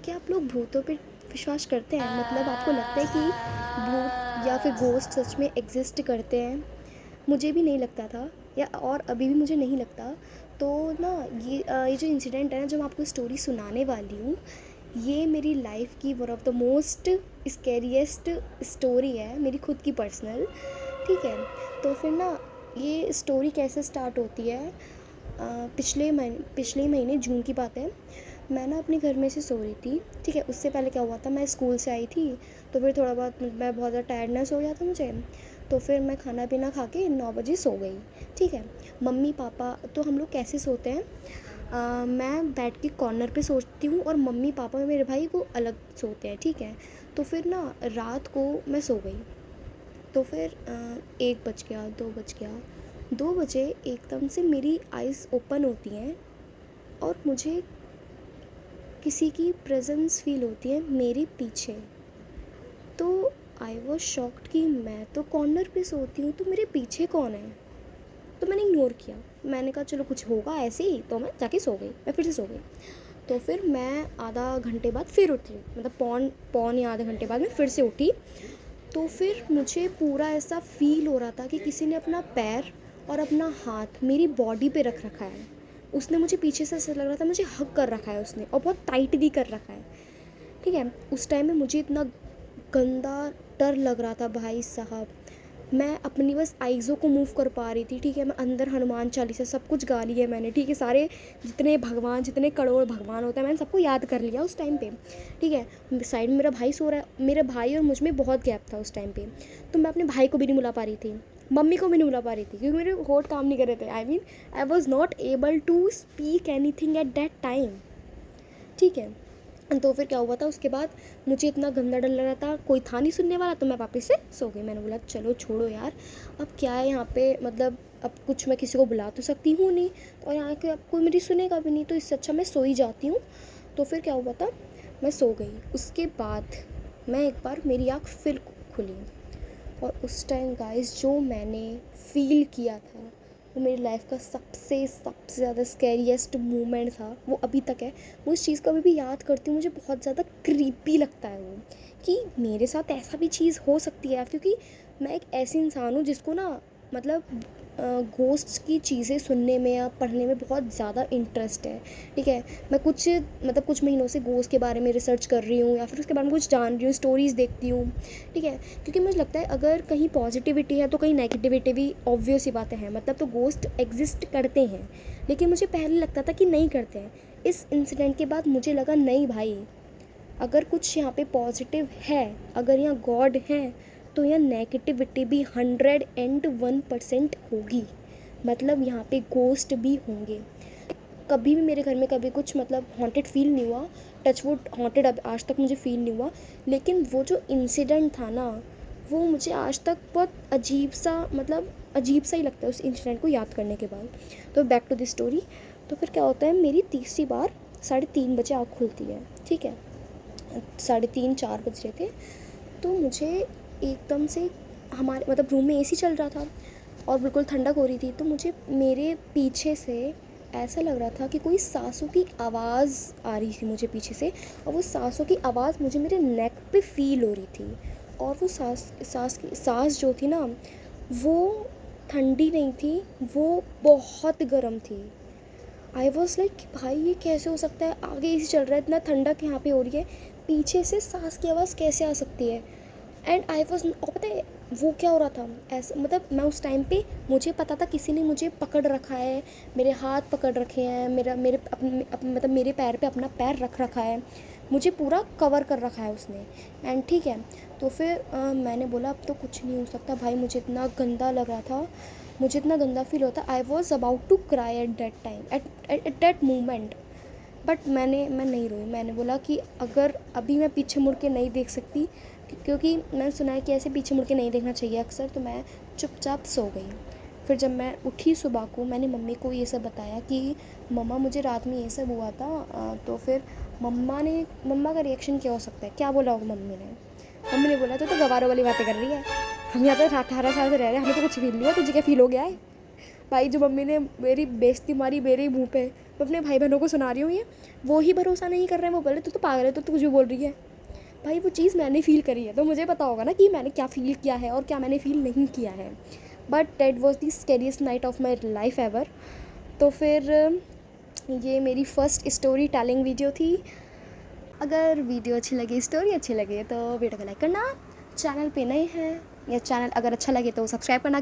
क्या आप लोग भूतों पे विश्वास करते हैं? मतलब आपको लगता है कि भूत या फिर घोस्ट सच में एग्ज़िस्ट करते हैं? मुझे भी नहीं लगता था या और अभी भी मुझे नहीं लगता। तो ना ये जो इंसिडेंट है ना, जो मैं आपको स्टोरी सुनाने वाली हूँ, ये मेरी लाइफ़ की one of the most scariest story है, मेरी खुद की पर्सनल, ठीक है? तो फिर ना ये स्टोरी कैसे स्टार्ट होती है, पिछले महीने जून की बात है। मैं ना अपने घर में से सो रही थी, ठीक है? उससे पहले क्या हुआ था, मैं स्कूल से आई थी, तो फिर थोड़ा बहुत मैं बहुत ज़्यादा टायर्डनेस हो गया था मुझे, तो फिर मैं खाना पीना खा के 9 बजे सो गई, ठीक है? मम्मी पापा तो हम लोग कैसे सोते हैं, मैं बेड के कॉर्नर पे सोती हूँ और मम्मी पापा और मेरे भाई वो अलग सोते हैं, ठीक है? तो फिर ना रात को मैं सो गई, तो फिर 1 बज गया, 2 बज गया, 2 बजे एकदम से मेरी आइज़ ओपन होती हैं और मुझे किसी की प्रेजेंस फील होती है मेरे पीछे। तो आई वॉज शॉक्ड कि मैं तो कॉर्नर पे सोती हूँ, तो मेरे पीछे कौन है? तो मैंने इग्नोर किया, मैंने कहा चलो कुछ होगा ऐसे ही, तो मैं जाके सो गई, मैं फिर से सो गई। तो फिर मैं आधा घंटे बाद फिर उठी, मतलब पौन पौन या आधे घंटे बाद मैं फिर से उठी। तो फिर मुझे पूरा ऐसा फ़ील हो रहा था कि किसी ने अपना पैर और अपना हाथ मेरी बॉडी पे रख रखा है। उसने मुझे पीछे से ऐसा लग रहा था मुझे हग कर रखा है उसने, और बहुत टाइट भी कर रखा है, ठीक है? उस टाइम में मुझे इतना गंदा डर लग रहा था भाई साहब। मैं अपनी बस आइज़ों को मूव कर पा रही थी, ठीक है? मैं अंदर हनुमान चालीसा सब कुछ गा ली है मैंने, ठीक है? सारे जितने भगवान, जितने करोड़ भगवान होते हैं, मैंने सबको याद कर लिया उस टाइम पे, ठीक है? साइड में मेरा भाई सो रहा है, मेरे भाई और मुझ में बहुत गैप था उस टाइम पे, तो मैं अपने भाई को भी नहीं बुला पा रही थी, मम्मी को भी नहीं बुला पा रही थी, क्योंकि मेरे होठ काम नहीं कर रहे थे। I was not able to speak anything at that time, ठीक है? तो फिर क्या हुआ था उसके बाद, मुझे इतना गंदा डर लग रहा था, कोई था नहीं सुनने वाला, तो मैं वापस से सो गई। मैंने बोला चलो छोड़ो यार, अब क्या है यहाँ पे, मतलब अब कुछ मैं किसी को बुला तो सकती हूँ नहीं, और यहाँ के अब कोई मेरी सुनेगा भी नहीं, तो इससे अच्छा मैं सो ही जाती हूँ। तो फिर क्या हुआ था, मैं सो गई। उसके बाद मैं एक बार, मेरी आँख फिर खुली, और उस टाइम गाइस जो मैंने फ़ील किया था, वो मेरी लाइफ का सबसे सबसे ज़्यादा स्कैरिएस्ट मोमेंट था, वो अभी तक है। मैं उस चीज़ को अभी भी याद करती हूँ, मुझे बहुत ज़्यादा क्रीपी लगता है वो, कि मेरे साथ ऐसा भी चीज़ हो सकती है यार, क्योंकि मैं एक ऐसी इंसान हूँ जिसको ना, मतलब घोस्ट्स की चीज़ें सुनने में या पढ़ने में बहुत ज़्यादा इंटरेस्ट है, ठीक है? मैं कुछ महीनों से घोस्ट के बारे में रिसर्च कर रही हूँ, या फिर उसके बारे में कुछ जान रही हूँ, स्टोरीज़ देखती हूँ, ठीक है? क्योंकि मुझे लगता है अगर कहीं पॉजिटिविटी है तो कहीं नेगेटिविटी भी ऑब्वियस ही बातें हैं, मतलब तो घोस्ट एग्जिस्ट करते हैं, लेकिन मुझे पहले लगता था कि नहीं करते हैं। इस इंसिडेंट के बाद मुझे लगा नहीं भाई, अगर कुछ यहाँ पे पॉजिटिव है, अगर यहाँ गॉड है, तो यहाँ नेगेटिविटी भी 101% होगी, मतलब यहाँ पे घोस्ट भी होंगे। कभी भी मेरे घर में कभी कुछ मतलब हॉन्टेड फील नहीं हुआ, टचवुड हॉन्टेड अब आज तक मुझे फील नहीं हुआ, लेकिन वो जो इंसिडेंट था ना, वो मुझे आज तक बहुत अजीब सा, मतलब अजीब सा ही लगता है उस इंसिडेंट को याद करने के बाद। तो बैक टू द स्टोरी। तो फिर क्या होता है, मेरी तीसरी बार 3:30 बजे आँख खुलती है, ठीक है? 3:30-4 बज रहे थे, तो मुझे एकदम से, हमारे मतलब रूम में एसी चल रहा था और बिल्कुल ठंडक हो रही थी, तो मुझे मेरे पीछे से ऐसा लग रहा था कि कोई सांसों की आवाज़ आ रही थी मुझे पीछे से, और वो सांसों की आवाज़ मुझे मेरे नेक पे फील हो रही थी, और वो सांस जो थी ना, वो ठंडी नहीं थी, वो बहुत गर्म थी। आई वॉज लाइक भाई ये कैसे हो सकता है, आगे एसी चल रहा है, इतना ठंडक यहाँ पे हो रही है, पीछे से सांस की आवाज़ कैसे आ सकती है? एंड आई वॉज, और पता है वो क्या हो रहा था, ऐसा मतलब मैं उस टाइम पे, मुझे पता था किसी ने मुझे पकड़ रखा है, मेरे हाथ पकड़ रखे हैं, मतलब मेरे पैर पे अपना पैर रख रखा है, मुझे पूरा कवर कर रखा है उसने। एंड ठीक है, तो फिर मैंने बोला अब तो कुछ नहीं हो सकता भाई, मुझे इतना गंदा लग रहा था, मुझे इतना गंदा फील होता, I was about to cry at that time, at that moment. But मैं नहीं रोई, मैंने बोला कि अगर अभी मैं पीछे मुड़ के नहीं देख सकती, क्योंकि मैंने सुना है कि ऐसे पीछे मुड़ के नहीं देखना चाहिए अक्सर, तो मैं चुपचाप सो गई। फिर जब मैं उठी सुबह को, मैंने मम्मी को ये सब बताया कि मम्मा मुझे रात में ये सब हुआ था, तो फिर मम्मा का रिएक्शन क्या हो सकता है, क्या बोला होगा मम्मी ने बोला तो गवारों वाली बातें कर रही है, हम यहाँ पे 18 साल से रह रहे हैं, हमें तो कुछ फील नहीं हुआ, तुझे क्या फील हो गया है? भाई जो मम्मी ने मेरी बेइज्जती मारी मेरे ही मुँह पे, मैं अपने भाई बहनों को सुना रही हूँ ये, वो ही भरोसा नहीं कर रहे हैं, वो बोले तू तो पागल है, तो कुछ भी बोल रही है। भाई वो चीज़ मैंने फ़ील करी है, तो मुझे पता होगा ना कि मैंने क्या फ़ील किया है और क्या मैंने फ़ील नहीं किया है। But that was the scariest night of my life ever. तो फिर ये मेरी फ़र्स्ट स्टोरी टेलिंग वीडियो थी। अगर वीडियो अच्छी लगी, स्टोरी अच्छी लगी तो वीडियो को लाइक करना, चैनल पे नए हैं या चैनल अगर अच्छा लगे तो सब्सक्राइब करना।